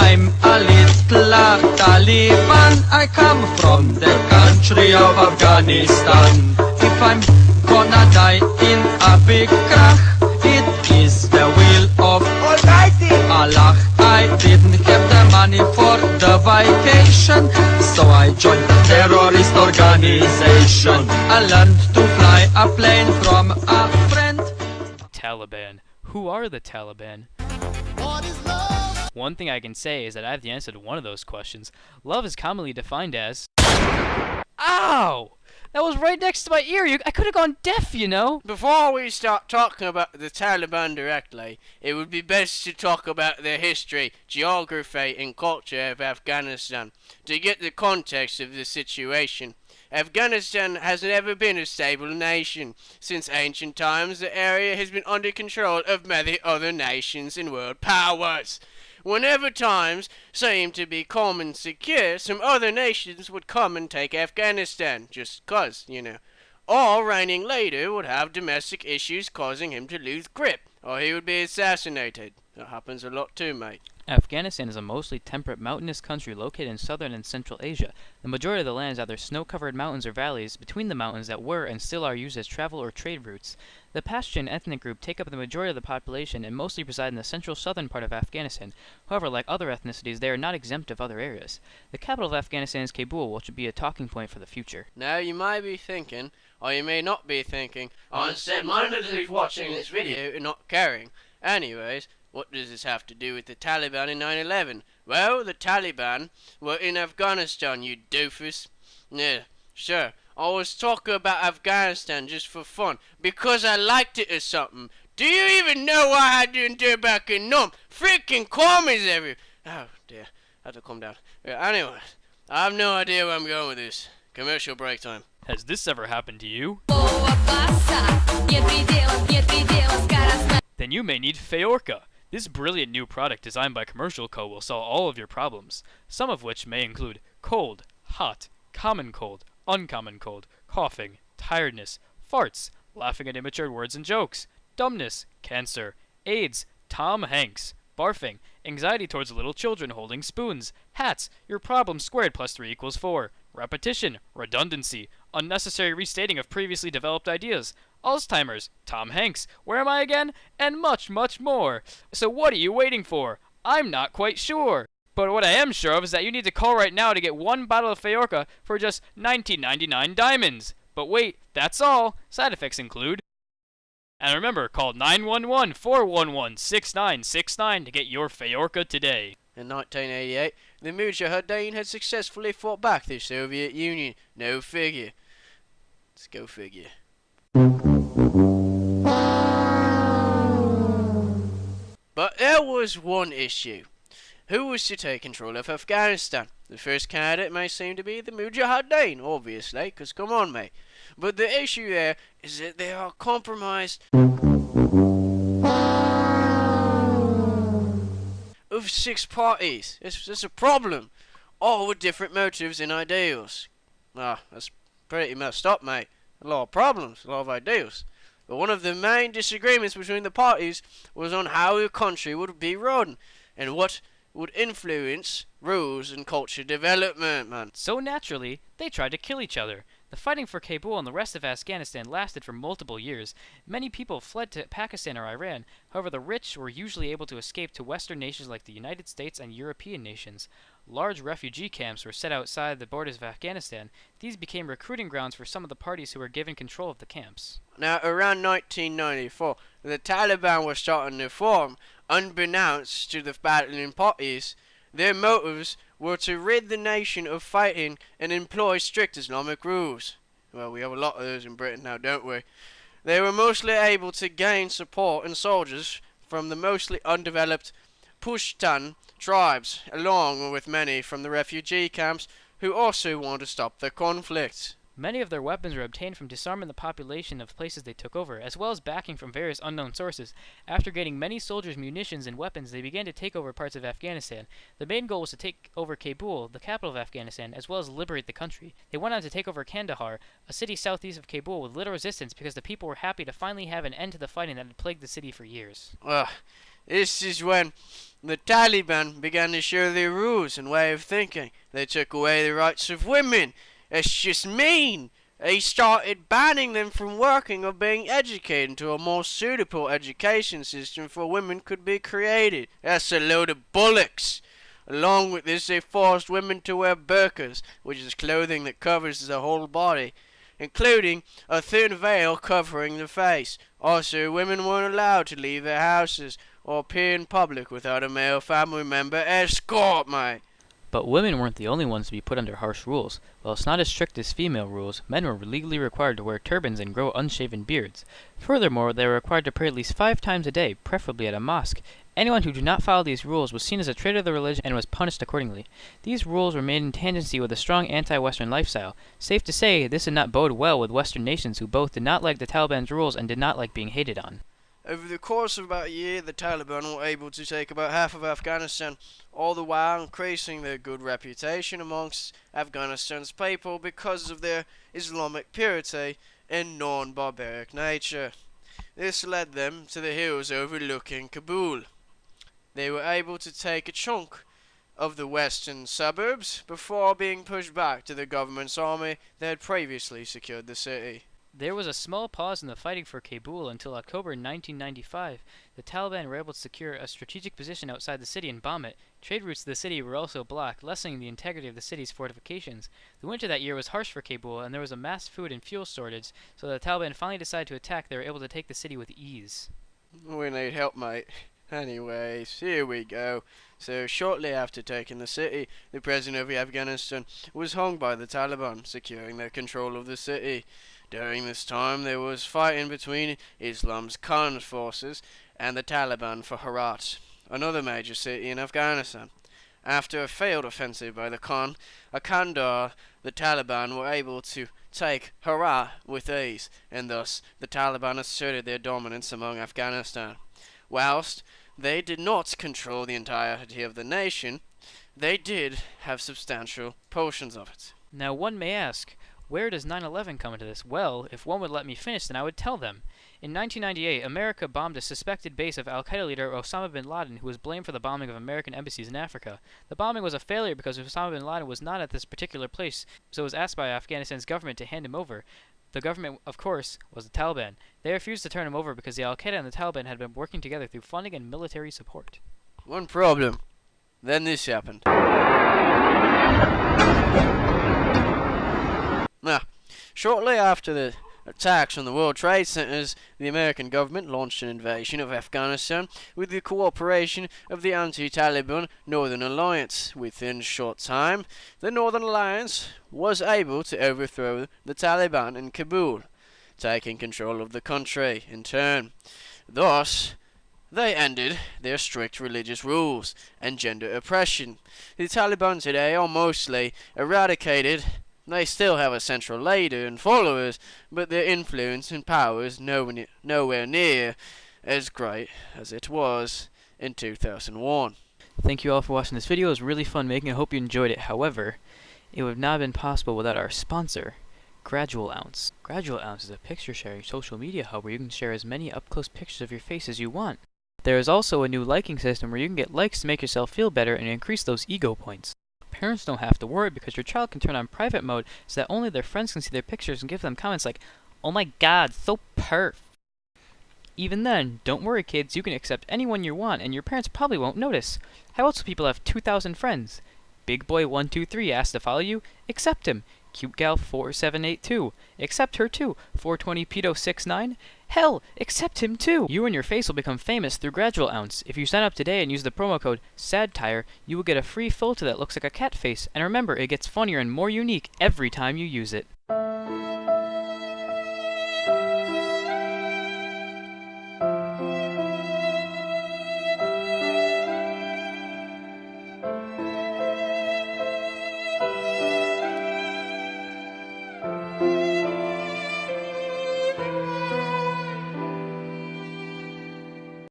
I'm a little Taliban. I come from the country of Afghanistan. If I'm gonna die in a big crash, it is the will of Almighty Allah. I didn't have the money for the vacation, so I joined the terrorist organization. I learned to fly a plane from a friend. Taliban. Who are the Taliban? One thing I can say is that I have the answer to one of those questions. Love is commonly defined as... Ow! That was right next to my ear. I could have gone deaf, you know. Before we start talking about the Taliban directly, it would be best to talk about the history, geography, and culture of Afghanistan to get the context of the situation. Afghanistan has never been a stable nation. Since ancient times, the area has been under control of many other nations and world powers. Whenever times seemed to be calm and secure, some other nations would come and take Afghanistan, just 'cause, you know. Or reigning leader would have domestic issues causing him to lose grip, or he would be assassinated. That happens a lot too, mate. Afghanistan is a mostly temperate mountainous country located in southern and central Asia. The majority of the land is either snow-covered mountains or valleys between the mountains that were and still are used as travel or trade routes. The Pashtun ethnic group take up the majority of the population and mostly reside in the central southern part of Afghanistan. However, like other ethnicities, they are not exempt of other areas. The capital of Afghanistan is Kabul, which will be a talking point for the future. Now you might be thinking, or you may not be thinking, unstead-mindedly watching this video and not caring. Anyways, what does this have to do with the Taliban in 9/11? Well, the Taliban were in Afghanistan, you doofus. Yeah, sure. I was talking about Afghanistan just for fun, because I liked it or something. Do you even know what I do back in Nome? Freaking commies everywhere. Oh dear, I have to calm down. Yeah, anyway, I have no idea where I'm going with this. Commercial break time. Has this ever happened to you? Then you may need Feorka. This brilliant new product designed by Commercial Co. will solve all of your problems, some of which may include cold, hot, common cold, uncommon cold, coughing, tiredness, farts, laughing at immature words and jokes, dumbness, cancer, AIDS, Tom Hanks, barfing, anxiety towards little children holding spoons, hats, your problem squared plus 3 equals 4, repetition, redundancy, unnecessary restating of previously developed ideas, Alzheimer's, Tom Hanks, where am I again, and much, much more. So what are you waiting for? I'm not quite sure. But what I am sure of is that you need to call right now to get one bottle of Feorka for just $19.99 diamonds. But wait, that's all. Side effects include... And remember, call 911-411-6969 to get your Feorka today. In 1988, the Mujahideen had successfully fought back the Soviet Union. No figure. Let's go figure. But there was one issue. Who was to take control of Afghanistan? The first candidate may seem to be the Mujahideen, obviously, because come on, mate. But the issue there is that they are compromised of 6 parties. It's a problem. All with different motives and ideals. That's pretty messed up, mate. A lot of problems, a lot of ideals. But one of the main disagreements between the parties was on how the country would be run and what would influence rules and culture development, man. So naturally, they tried to kill each other. The fighting for Kabul and the rest of Afghanistan lasted for multiple years. Many people fled to Pakistan or Iran. However, the rich were usually able to escape to Western nations like the United States and European nations. Large refugee camps were set outside the borders of Afghanistan. These became recruiting grounds for some of the parties who were given control of the camps. Now, around 1994, the Taliban were starting to form. Unbeknownst to the battling parties, their motives were to rid the nation of fighting and employ strict Islamic rules. Well, we have a lot of those in Britain now, don't we? They were mostly able to gain support and soldiers from the mostly undeveloped Pushtun tribes, along with many from the refugee camps who also wanted to stop the conflict. Many of their weapons were obtained from disarming the population of places they took over, as well as backing from various unknown sources. After getting many soldiers' munitions and weapons, they began to take over parts of Afghanistan. The main goal was to take over Kabul, the capital of Afghanistan, as well as liberate the country. They went on to take over Kandahar, a city southeast of Kabul, with little resistance because the people were happy to finally have an end to the fighting that had plagued the city for years. This is when the Taliban began to show their rules and way of thinking. They took away the rights of women. It's just mean. They started banning them from working or being educated until a more suitable education system for women could be created. That's a load of bollocks. Along with this, they forced women to wear burqas, which is clothing that covers the whole body, including a thin veil covering the face. Also, women weren't allowed to leave their houses or appear in public without a male family member escort, mate. But women weren't the only ones to be put under harsh rules. While it's not as strict as female rules, men were legally required to wear turbans and grow unshaven beards. Furthermore, they were required to pray at least 5 times a day, preferably at a mosque. Anyone who did not follow these rules was seen as a traitor to the religion and was punished accordingly. These rules were made in tangency with a strong anti-Western lifestyle. Safe to say, this did not bode well with Western nations who both did not like the Taliban's rules and did not like being hated on. Over the course of about a year, the Taliban were able to take about half of Afghanistan, all the while increasing their good reputation amongst Afghanistan's people because of their Islamic purity and non-barbaric nature. This led them to the hills overlooking Kabul. They were able to take a chunk of the western suburbs before being pushed back to the government's army that had previously secured the city. There was a small pause in the fighting for Kabul until October 1995. The Taliban were able to secure a strategic position outside the city and bomb it. Trade routes to the city were also blocked, lessening the integrity of the city's fortifications. The winter that year was harsh for Kabul, and there was a mass food and fuel shortage, so the Taliban finally decided to attack. They were able to take the city with ease. We need help, mate. Anyways, here we go. So, shortly after taking the city, the president of Afghanistan was hung by the Taliban, securing their control of the city. During this time, there was fighting between Islam's Khan forces and the Taliban for Herat, another major city in Afghanistan. After a failed offensive by the Khan at Kandahar, the Taliban were able to take Herat with ease, and thus the Taliban asserted their dominance among Afghanistan. Whilst they did not control the entirety of the nation, they did have substantial portions of it. Now one may ask, where does 9/11 come into this? Well, if one would let me finish, then I would tell them. In 1998, America bombed a suspected base of al-Qaeda leader Osama bin Laden, who was blamed for the bombing of American embassies in Africa. The bombing was a failure because Osama bin Laden was not at this particular place, so was asked by Afghanistan's government to hand him over. The government, of course, was the Taliban. They refused to turn him over because the al-Qaeda and the Taliban had been working together through funding and military support. One problem. Then this happened. Now, shortly after the attacks on the World Trade Centers, the American government launched an invasion of Afghanistan with the cooperation of the anti-Taliban Northern Alliance. Within a short time, the Northern Alliance was able to overthrow the Taliban in Kabul, taking control of the country in turn. Thus, they ended their strict religious rules and gender oppression. The Taliban today are mostly eradicated. They still have a central leader and followers, but their influence and power is nowhere near as great as it was in 2001. Thank you all for watching this video. It was really fun making. I hope you enjoyed it. However, it would not have been possible without our sponsor, Gradual Ounce. Gradual Ounce is a picture-sharing social media hub where you can share as many up-close pictures of your face as you want. There is also a new liking system where you can get likes to make yourself feel better and increase those ego points. Parents don't have to worry because your child can turn on private mode so that only their friends can see their pictures and give them comments like, "Oh my god, so perf." Even then, don't worry kids, you can accept anyone you want and your parents probably won't notice. How else will people have 2,000 friends? Big Boy 123 asked to follow you? Accept him. Cute Gal 4782. Accept her too. 420 Pedo 69. Hell, accept him too. You and your face will become famous through Gradual Ounce. If you sign up today and use the promo code SADTIRE, you will get a free filter that looks like a cat face. And remember, it gets funnier and more unique every time you use it.